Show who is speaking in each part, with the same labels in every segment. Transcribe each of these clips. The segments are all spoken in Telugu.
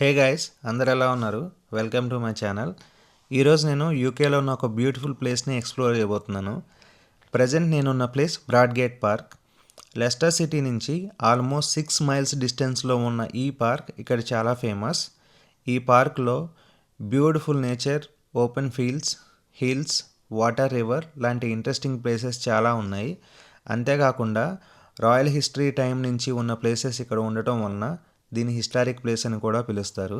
Speaker 1: హే గైస్, అందరు ఎలా ఉన్నారు? Welcome to my channel. ఈరోజు నేను యూకేలో ఉన్న ఒక బ్యూటిఫుల్ ప్లేస్ని ఎక్స్ప్లోర్ చేయబోతున్నాను. ప్రజెంట్ నేనున్న ప్లేస్ బ్రాడ్గేట్ పార్క్. లెస్టర్ సిటీ నుంచి ఆల్మోస్ట్ 6 మైల్స్ డిస్టెన్స్లో ఉన్న ఈ పార్క్ ఇక్కడ చాలా ఫేమస్. ఈ పార్క్లో beautiful nature, open fields, hills, water river లాంటి ఇంట్రెస్టింగ్ ప్లేసెస్ చాలా ఉన్నాయి. అంతేకాకుండా రాయల్ హిస్టరీ టైం నుంచి ఉన్న ప్లేసెస్ ఇక్కడ ఉండటం వలన దీన్ని హిస్టారిక్ ప్లేస్ అని కూడా పిలుస్తారు.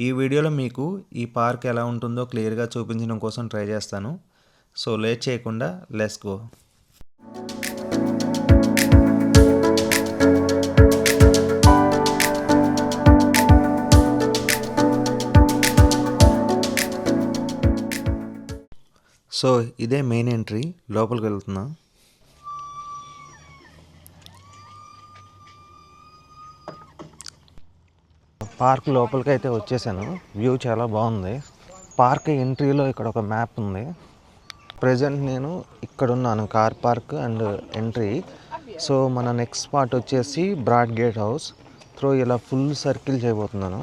Speaker 1: ఈ వీడియోలో మీకు ఈ పార్క్ ఎలా ఉంటుందో క్లియర్గా చూపించడం కోసం ట్రై చేస్తాను. సో లేట్ చేయకుండా లెట్స్ గో. సో ఇదే మెయిన్ ఎంట్రీ, లోపలికి వెళ్తున్నా. పార్క్ లోపలికి అయితే వచ్చేసాను. వ్యూ చాలా బాగుంది. పార్క్ ఎంట్రీలో ఇక్కడ ఒక మ్యాప్ ఉంది. ప్రజెంట్ నేను ఇక్కడ ఉన్నాను, car park and entry. So మన నెక్స్ట్ స్పాట్ వచ్చేసి బ్రాడ్గేట్ హౌస్. ఇలా ఫుల్ సర్కిల్ చేయబోతున్నాను.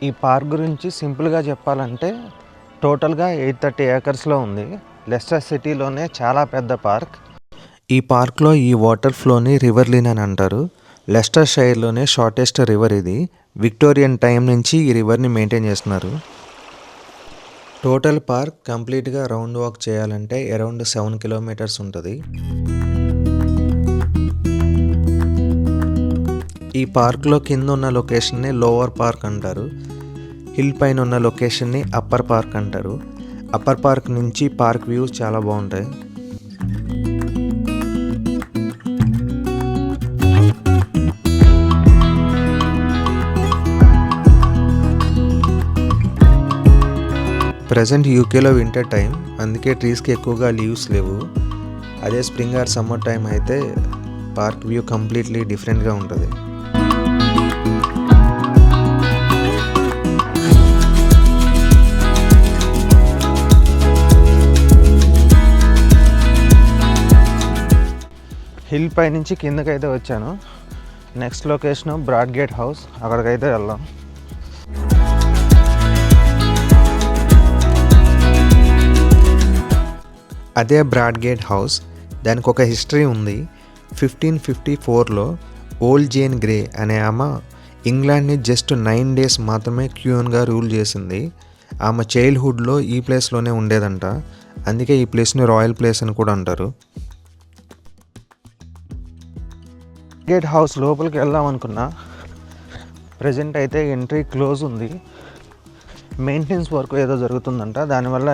Speaker 1: ఈ పార్క్ గురించి సింపుల్గా చెప్పాలంటే టోటల్గా 830 ఏకర్స్లో ఉంది. లెస్టర్ సిటీలోనే చాలా పెద్ద పార్క్. ఈ పార్క్లో ఈ వాటర్ ఫ్లోని రివర్ లిన్ అని అంటారు. లెస్టర్ షైర్లోనే షార్టెస్ట్ రివర్ ఇది. విక్టోరియన్ టైం నుంచి ఈ రివర్ని మెయింటైన్ చేస్తున్నారు. టోటల్ పార్క్ కంప్లీట్గా రౌండ్ వాక్ చేయాలంటే అరౌండ్ 7 కిలోమీటర్స్ ఉంటుంది. ఈ పార్క్లో కింద ఉన్న లొకేషన్ని లోవర్ పార్క్ అంటారు. హిల్ పైన ఉన్న లొకేషన్ని అప్పర్ పార్క్ అంటారు. అప్పర్ పార్క్ నుంచి పార్క్ వ్యూస్ చాలా బాగుంటాయి. ప్రజెంట్ యూకేలో వింటర్ టైం, అందుకే ట్రీస్కి ఎక్కువగా లీవ్స్ లేవు. అదే స్ప్రింగ్ ఆర్ సమ్మర్ టైం అయితే పార్క్ వ్యూ కంప్లీట్లీ డిఫరెంట్గా ఉంటుంది. హిల్ పై నుంచి కిందకైతే వచ్చాను. నెక్స్ట్ లొకేషన్ బ్రాడ్గేట్ హౌస్, అక్కడికైతే వెళ్దాం. అదే బ్రాడ్గేట్ హౌస్. దానికి ఒక హిస్టరీ ఉంది. 1554లో ఓల్డ్ జేన్ గ్రే అనే ఆమె ఇంగ్లాండ్ని జస్ట్ 9 days మాత్రమే క్యూన్గా రూల్ చేసింది. ఆమె చైల్డ్హుడ్లో ఈ ప్లేస్లోనే ఉండేదంట. అందుకే ఈ ప్లేస్ని రాయల్ ప్లేస్ అని కూడా అంటారు. గేట్ హౌస్ లోపలికి వెళ్దాం అనుకున్నా. ప్రజెంట్ అయితే ఎంట్రీ క్లోజ్ ఉంది. మెయింటెనెన్స్ వర్క్ ఏదో జరుగుతుందంట, దానివల్ల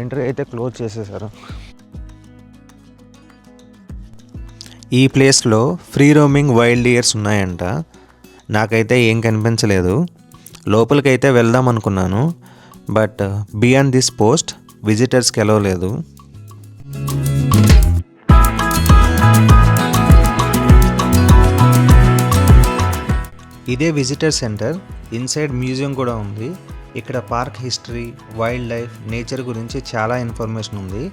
Speaker 1: ఎంట్రీ అయితే క్లోజ్ చేసేసారు. ఈ ప్లేస్లో ఫ్రీ రోమింగ్ వైల్డ్ డియర్స్ ఉన్నాయంట. నాకైతే ఏం కనిపించలేదు. లోపలికైతే వెళ్దాం అనుకున్నాను, బట్ బియాండ్ దిస్ పోస్ట్ విజిటర్స్కి వెళ్ళలేదు. ఇదే విజిటర్ సెంటర్. ఇన్సైడ్ మ్యూజియం కూడా ఉంది. ఇక్కడ park history, wild life, nature గురించి చాలా ఇన్ఫర్మేషన్ ఉంది.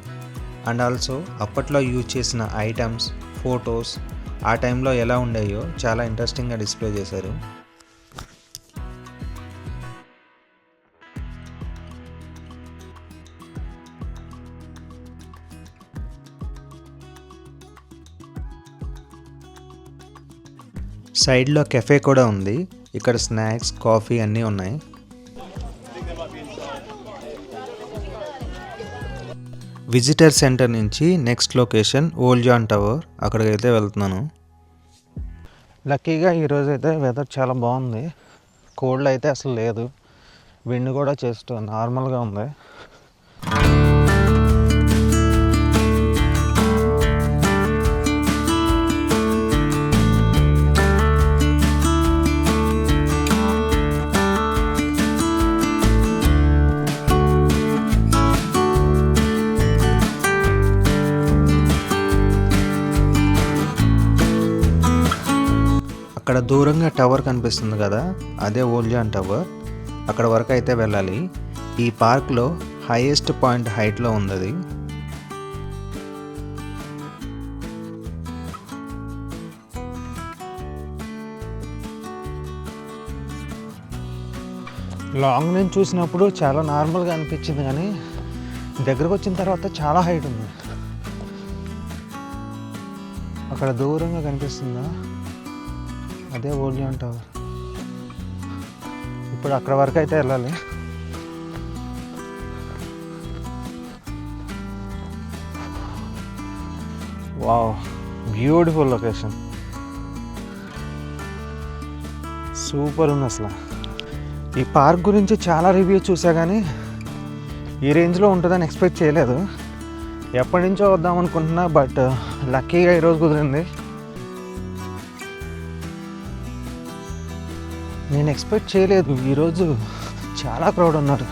Speaker 1: అండ్ ఆల్సో అప్పట్లో యూజ్ చేసిన ఐటమ్స్, ఫొటోస్ ఆ టైంలో ఎలా ఉండేయో చాలా ఇంట్రెస్టింగ్గా డిస్ప్లే చేశారు. సైడ్లో కెఫే కూడా ఉంది. ఇక్కడ స్నాక్స్, కాఫీ అన్నీ ఉన్నాయి. విజిటర్ సెంటర్ నుంచి next location Old John Tower, అక్కడికైతే వెళ్తున్నాను. లక్కీగా ఈరోజు అయితే వెదర్ చాలా బాగుంది. కోల్డ్ అయితే అసలు లేదు. విండ్ కూడా జస్ట్ నార్మల్గా ఉంది. అక్కడ దూరంగా టవర్ కనిపిస్తుంది కదా, అదే ఓల్డ్ జాన్ టవర్. అక్కడ వరకు అయితే వెళ్ళాలి. ఈ పార్క్లో హైయెస్ట్ పాయింట్ హైట్లో ఉంది. లాంగ్ నుంచి చూసినప్పుడు చాలా నార్మల్గా అనిపించింది, కానీ దగ్గరకు వచ్చిన తర్వాత చాలా హైట్ ఉంది. అక్కడ దూరంగా కనిపిస్తుందా, అదే ఓలియన్ టవర్. ఇప్పుడు అక్కడ వరకు అయితే వెళ్ళాలి. వావ్, బ్యూటిఫుల్ లొకేషన్, సూపర్ ఉంది అసలు. ఈ పార్క్ గురించి చాలా రివ్యూ చూసా, కానీ ఈ రేంజ్లో ఉంటుందని ఎక్స్పెక్ట్ చేయలేదు. ఎప్పటి నుంచో వద్దాం అనుకుంటున్నా, బట్ లక్కీగా ఈరోజు కుదిరింది. నేను ఎక్స్పెక్ట్ చేయలేదు, ఈరోజు చాలా క్రౌడ్ ఉన్నారు.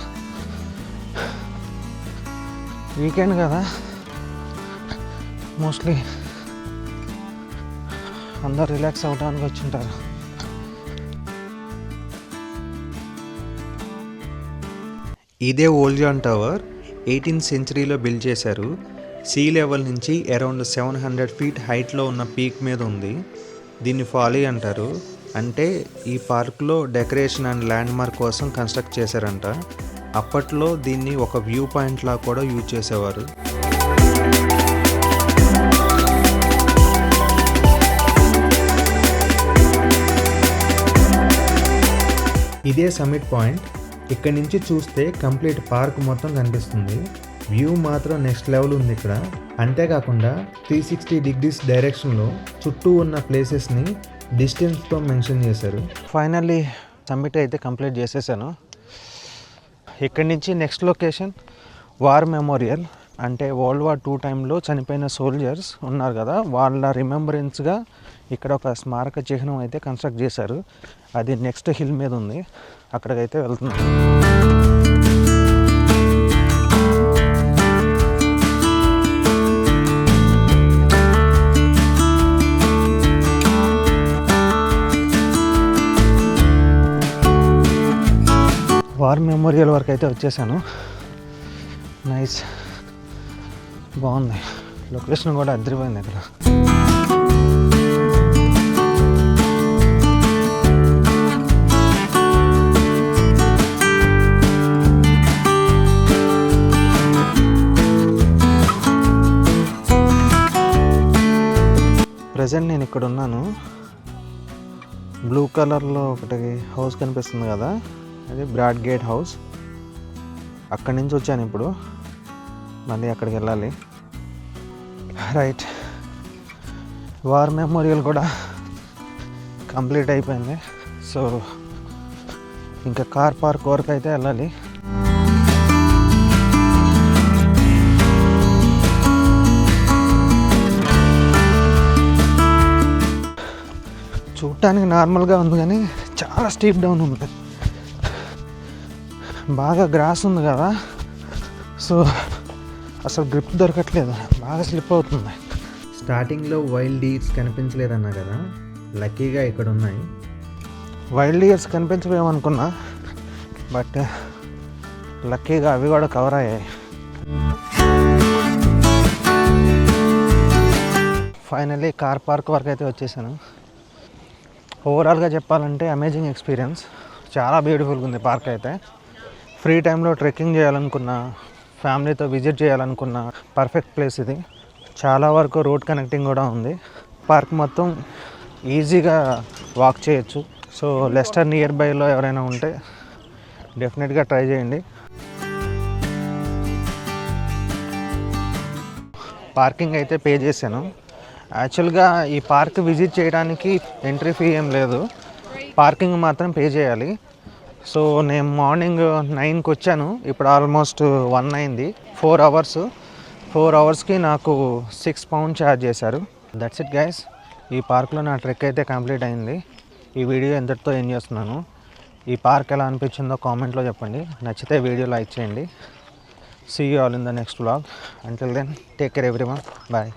Speaker 1: వీకెండ్ కదా, మోస్ట్లీ అందరు రిలాక్స్ అవ్వడానికి వచ్చి ఉంటారు. ఇదే ఓలియన్ టవర్ 18th సెంచరీలో బిల్డ్ చేశారు. సీ లెవెల్ నుంచి అరౌండ్ 700 feet హైట్లో ఉన్న పీక్ మీద ఉంది. దీన్ని ఫాలీ అంటారు. అంటే ఈ పార్క్లో డెకరేషన్ అండ్ ల్యాండ్ మార్క్ కోసం కన్స్ట్రక్ట్ చేశారంట. అప్పట్లో దీన్ని ఒక వ్యూ పాయింట్లా కూడా యూజ్ చేసేవారు. ఇదే సమిట్ పాయింట్. ఇక్కడ నుంచి చూస్తే కంప్లీట్ పార్క్ మొత్తం కనిపిస్తుంది. వ్యూ మాత్రం నెక్స్ట్ లెవెల్ ఉంది ఇక్కడ. అంతేకాకుండా 360 degrees డైరెక్షన్లో చుట్టూ ఉన్న ప్లేసెస్ని డిస్టెన్స్తో మెన్షన్ చేశారు. ఫైనల్లీ సమ్మిట్ అయితే కంప్లీట్ చేసేసాను. ఇక్కడి నుంచి నెక్స్ట్ లొకేషన్ వార్ మెమోరియల్. అంటే World War II టైంలో చనిపోయిన సోల్జర్స్ ఉన్నారు కదా, వాళ్ళ రిమెంబరెన్స్గా ఇక్కడ ఒక స్మారక చిహ్నం అయితే కన్స్ట్రక్ట్ చేశారు. అది నెక్స్ట్ హిల్ మీద ఉంది, అక్కడికైతే వెళ్తున్నాం. వార్ మెమోరియల్ వరకు అయితే వచ్చేసాను. నైస్, బాగుంది లొకేషన్ కూడా, అదిరిపోయింది ఇక్కడ. ప్రజెంట్ నేను ఇక్కడ ఉన్నాను. బ్లూ కలర్లో ఒకటి హౌస్ కనిపిస్తుంది కదా, అది బ్రాడ్ గేట్ హౌస్. అక్కడి నుంచి వచ్చాను, ఇప్పుడు మళ్ళీ అక్కడికి వెళ్ళాలి. రైట్, వార్ మెమోరియల్ కూడా కంప్లీట్ అయిపోయింది. సో ఇంకా కార్ పార్క్ వరకు అయితే వెళ్ళాలి. చూడటానికి నార్మల్గా ఉంది, కానీ చాలా స్టీప్ డౌన్ ఉంది. బాగా గ్రాస్ ఉంది కదా, సో అసలు గ్రిప్ దొరకట్లేదు, బాగా స్లిప్ అవుతుంది. స్టార్టింగ్లో వైల్డ్ డీర్స్ కనిపించలేదన్నా కదా, లక్కీగా ఇక్కడ ఉన్నాయి. వైల్డ్ డీర్స్ కనిపించవేమనుకున్నా, బట్ లక్కీగా అవి కూడా కవర్ అయ్యాయి. ఫైనల్లీ కార్ పార్క్ వరకు అయితే వచ్చేసాను. ఓవరాల్గా చెప్పాలంటే అమేజింగ్ ఎక్స్పీరియన్స్, చాలా బ్యూటిఫుల్గా ఉంది పార్క్ అయితే. ఫ్రీ టైంలో ట్రెక్కింగ్ చేయాలనుకున్నా, ఫ్యామిలీతో విజిట్ చేయాలనుకున్నా పర్ఫెక్ట్ ప్లేస్ ఇది. చాలా వరకు రోడ్ కనెక్టింగ్ కూడా ఉంది. పార్క్ మొత్తం ఈజీగా వాక్ చేయొచ్చు. సో లెస్టర్ నియర్ బైలో ఎవరైనా ఉంటే డెఫినెట్గా ట్రై చేయండి. పార్కింగ్ అయితే పే చేశాను. యాక్చువల్గా ఈ పార్క్ విజిట్ చేయడానికి ఎంట్రీ ఫీ ఏం లేదు, పార్కింగ్ మాత్రం పే చేయాలి. సో నేను మార్నింగ్ 9కి వచ్చాను, ఇప్పుడు ఆల్మోస్ట్ 1 అయింది. 4 అవర్స్కి నాకు £6 ఛార్జ్ చేశారు. దట్స్ ఇట్ గైస్, ఈ పార్క్లో నా ట్రెక్ అయితే కంప్లీట్ అయింది. ఈ వీడియో ఎంతటితో ఎండ్ చేస్తున్నాను. ఈ పార్క్ ఎలా అనిపించిందో కామెంట్లో చెప్పండి. నచ్చితే వీడియో లైక్ చేయండి. See you all in the next vlog. Until then take care everyone, bye.